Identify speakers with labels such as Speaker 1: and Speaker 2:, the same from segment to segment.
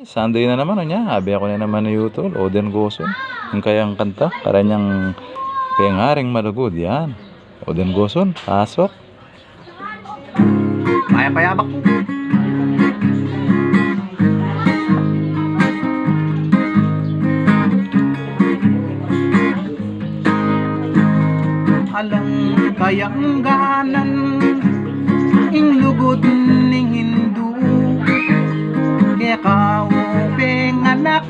Speaker 1: Sunday na naman niya, habi ako na naman na yutol, Oden Goson. Yung kayang kanta, karanyang pengaring malugod, yan. Oden Goson, pasok.
Speaker 2: Payabak po. Alang kayang ganan ing lugod ning Hindu kaya kaupeng anak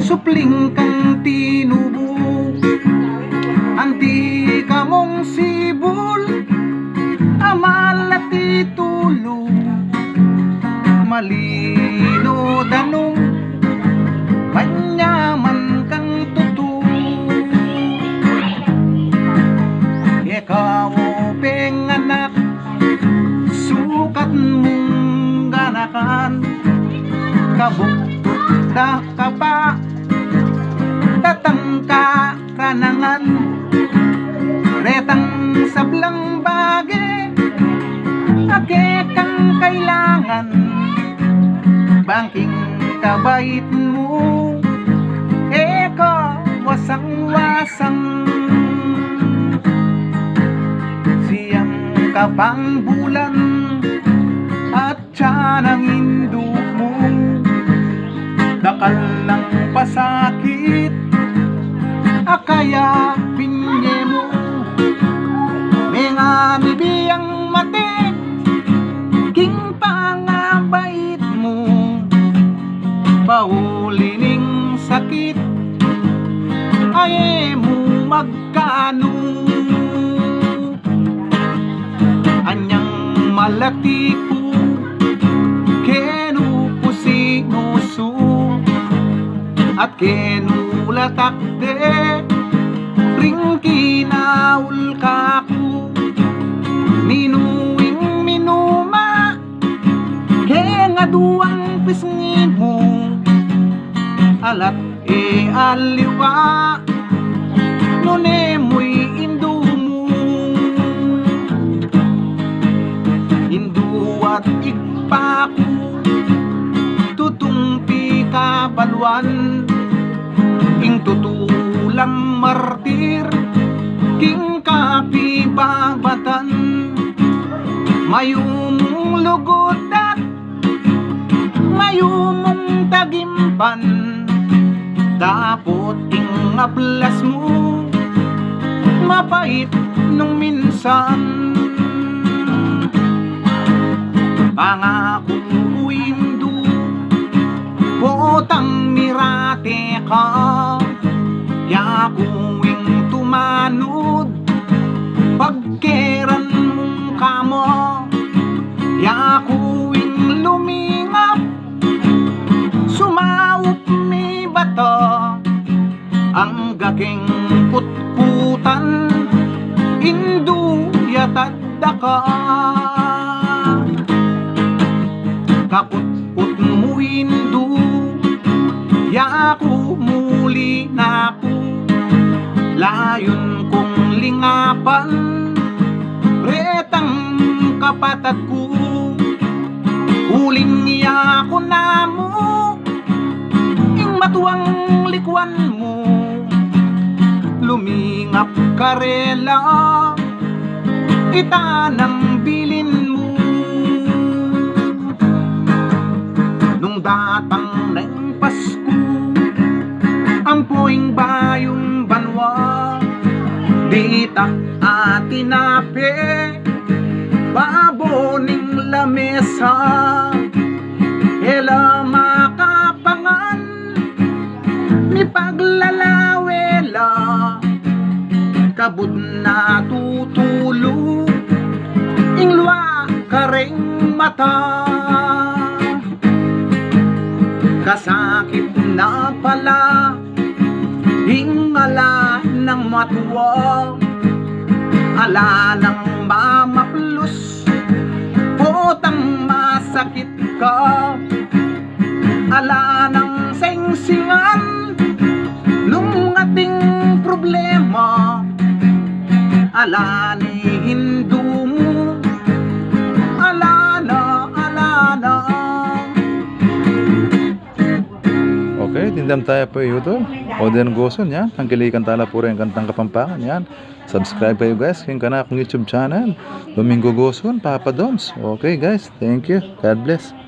Speaker 2: supling kang tinubo anti kamong sibol amal at titulo malino danong manyaman kang tutu ikaw penganak sukat mong ganakan kabuktot da ka pa tatangka kanangan retang sablang bage ake kang kailangan bangking kabait mo eko wasang-wasang siyang kapang bulan at tiyanang induk mo dakal ng pasakit akaya pinye mo mga nibiyang mate king pangabait mo paulining sakit ay mo magkano anyang malati ko kenu pusinusu at kenu latakde ring kinaul kaku ninuing minuma kenga duang pisngi mo alat e aliwa nune muy indu mo indu at igpaku tutumpi kabalwan ing tutulang martir king kapi babatan mayumong lugodat mayumong tagimpan dapot ing ablas mo mapait nung minsan pangakong uindu potang mirate ka yakuing tumanod pagkeran mong kamo yakuing lumingap sumaup mi bato ang gaking putputan indu yatadda ka kaput-put mo indu yaku muli naku layon kong lingapan retang kapatadku uling yako na mo ing matuang likuan mo lumingap karela itanang bilin mo nung datang ng Pasko ampoing bayong banwa ditak atinape baboning lamesa ela makapangan mi paglalawela kabud na tutulo ingluwa kareng mata kasakit na pala hingala ng matuwa ala ng mamaplos potang masakit ka ala ng sengsingan nung ating problema ala ni Hindu mo ala na
Speaker 1: tindam tayo po YouTube. Oden Goson yan. Tangkilikan tala puro yung kantang Kapampangan yan. Subscribe kayo guys. Yung kana akong YouTube channel. Domingo Goson, Papa Doms. Okay guys, thank you. God bless.